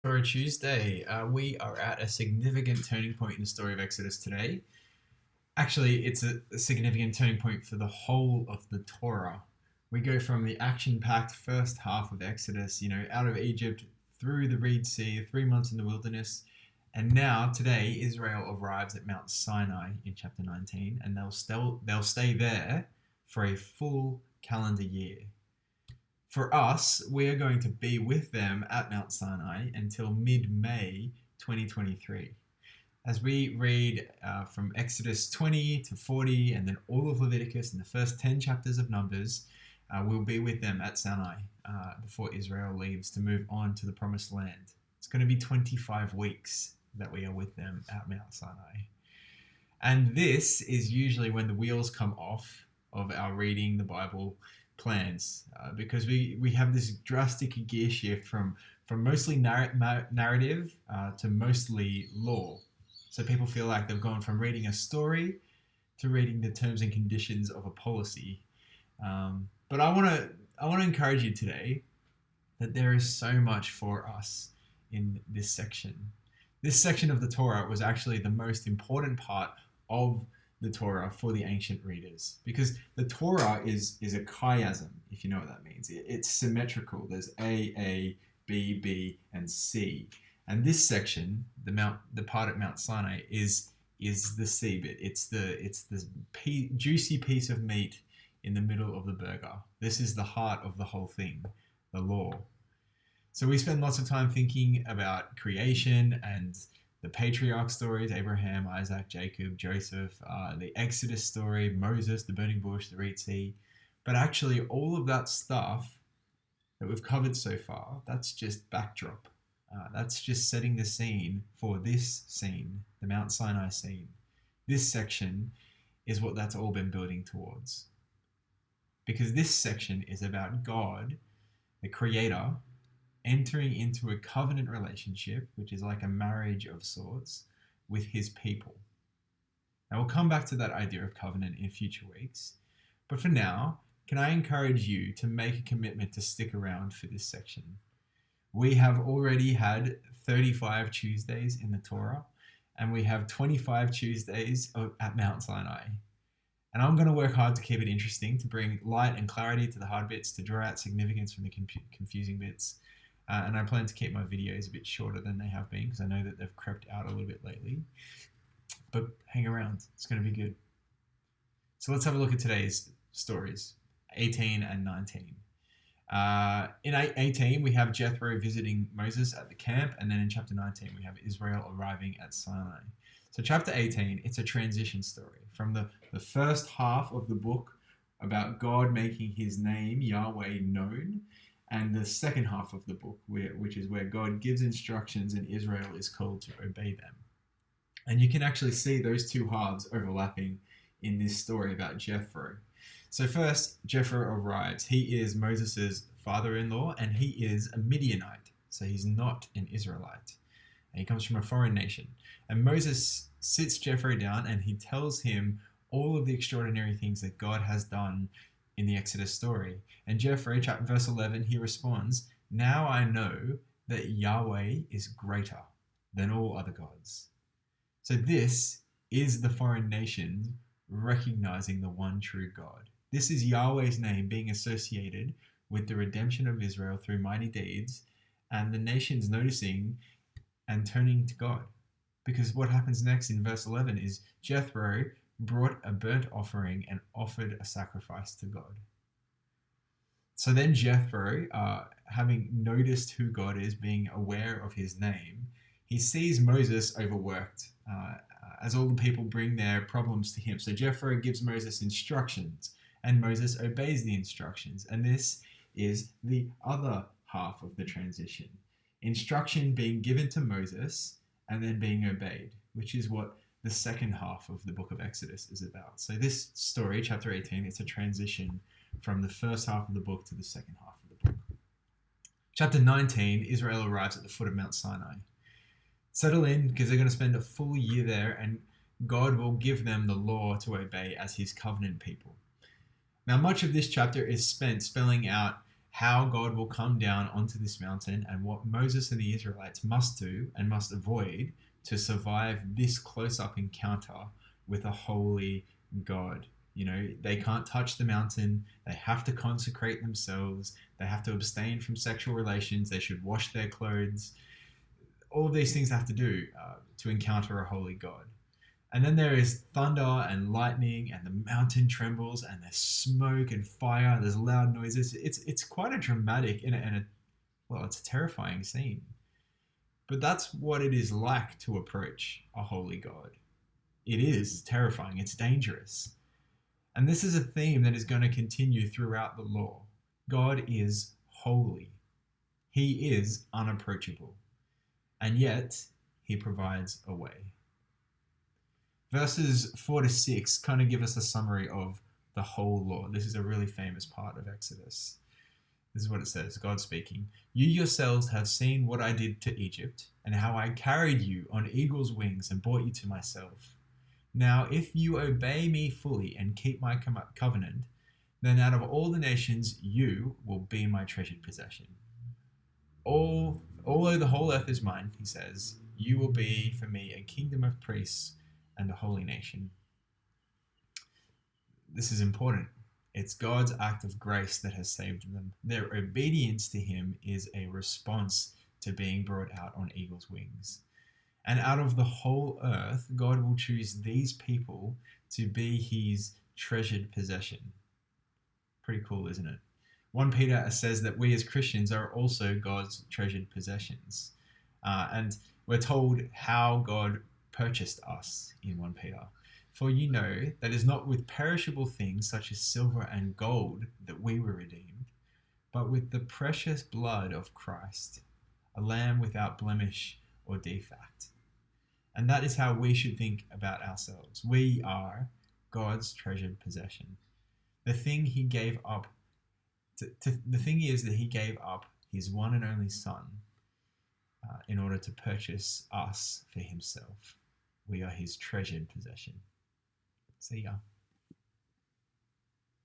For a Tuesday, we are at a significant turning point in the story of Exodus today. Actually, it's a significant turning point for the whole of the Torah. We go from the action packed first half of Exodus, out of Egypt through the Red Sea, 3 months in the wilderness, and now today Israel arrives at Mount Sinai in chapter 19, and they'll stay there for a full calendar year. For us, we are going to be with them at Mount Sinai until mid-May 2023. As we read from Exodus 20 to 40 and then all of Leviticus and the first 10 chapters of Numbers, we'll be with them at Sinai before Israel leaves to move on to the Promised Land. It's going to be 25 weeks that we are with them at Mount Sinai. And this is usually when the wheels come off of our reading the Bible plans, because we have this drastic gear shift from mostly narrative to mostly law. So people feel like they've gone from reading a story to reading the terms and conditions of a policy. But I want to encourage you today that there is so much for us in this section. This section of the Torah was actually the most important part of the Torah for the ancient readers, because the Torah is a chiasm, if you know what that means. It's symmetrical. There's A, B, B, and C. And this section, the part at Mount Sinai, is the C bit. It's the juicy piece of meat in the middle of the burger. This is the heart of the whole thing, the law. So we spend lots of time thinking about creation and the patriarch stories, Abraham, Isaac, Jacob, Joseph, the Exodus story, Moses, the burning bush, the Red Sea. But actually, all of that stuff that we've covered so far, that's just backdrop. That's just setting the scene for this scene, the Mount Sinai scene. This section is what that's all been building towards. Because this section is about God, the Creator, entering into a covenant relationship, which is like a marriage of sorts, with his people. Now, we'll come back to that idea of covenant in future weeks. But for now, can I encourage you to make a commitment to stick around for this section? We have already had 35 Tuesdays in the Torah, and we have 25 Tuesdays at Mount Sinai. And I'm going to work hard to keep it interesting, to bring light and clarity to the hard bits, to draw out significance from the confusing bits. And I plan to keep my videos a bit shorter than they have been, because I know that they've crept out a little bit lately. But hang around, it's going to be good. So let's have a look at today's stories, 18 and 19. In 18, we have Jethro visiting Moses at the camp, and then in chapter 19, we have Israel arriving at Sinai. So chapter 18, it's a transition story from the first half of the book about God making his name, Yahweh, known, and the second half of the book, which is where God gives instructions and Israel is called to obey them. And you can actually see those two halves overlapping in this story about Jethro. So first, Jethro arrives. He is Moses' father-in-law, and he is a Midianite, so he's not an Israelite. And he comes from a foreign nation. And Moses sits Jethro down, and he tells him all of the extraordinary things that God has done in the Exodus story. And Jethro, verse 11, he responds, "Now I know that Yahweh is greater than all other gods." So this is the foreign nation recognizing the one true God. This is Yahweh's name being associated with the redemption of Israel through mighty deeds, and the nations noticing and turning to God. Because what happens next in verse 11 is Jethro brought a burnt offering and offered a sacrifice to God. So then Jethro, having noticed who God is, being aware of his name, he sees Moses overworked as all the people bring their problems to him. So Jethro gives Moses instructions, and Moses obeys the instructions. And this is the other half of the transition. Instruction being given to Moses and then being obeyed, which is what the second half of the book of Exodus is about. So this story, chapter 18, it's a transition from the first half of the book to the second half of the book. Chapter 19, Israel arrives at the foot of Mount Sinai. Settle in, because they're going to spend a full year there, and God will give them the law to obey as his covenant people. Now, much of this chapter is spent spelling out how God will come down onto this mountain and what Moses and the Israelites must do and must avoid to survive this close-up encounter with a holy God. You know, they can't touch the mountain. They have to consecrate themselves. They have to abstain from sexual relations. They should wash their clothes. All of these things they have to do to encounter a holy God. And then there is thunder and lightning, and the mountain trembles, and there's smoke and fire. There's loud noises. It's quite a dramatic it's a terrifying scene. But that's what it is like to approach a holy God. It is terrifying. It's dangerous. And this is a theme that is going to continue throughout the law. God is holy. He is unapproachable. And yet, he provides a way. Verses 4 to 6 kind of give us a summary of the whole law. This is a really famous part of Exodus. This is what it says, God speaking. You yourselves have seen what I did to Egypt, and how I carried you on eagle's wings and brought you to myself. Now, if you obey me fully and keep my covenant, then out of all the nations you will be my treasured possession. Although the whole earth is mine, he says, you will be for me a kingdom of priests and a holy nation. This is important. It's God's act of grace that has saved them. Their obedience to him is a response to being brought out on eagle's wings. And out of the whole earth, God will choose these people to be his treasured possession. Pretty cool, isn't it? 1 Peter says that we as Christians are also God's treasured possessions. And we're told how God purchased us in 1 Peter. For you know that it is not with perishable things such as silver and gold that we were redeemed, but with the precious blood of Christ, a lamb without blemish or defect. And that is how we should think about ourselves. We are God's treasured possession. The thing he gave up, the thing is that he gave up his one and only Son in order to purchase us for himself. We are his treasured possession. See ya.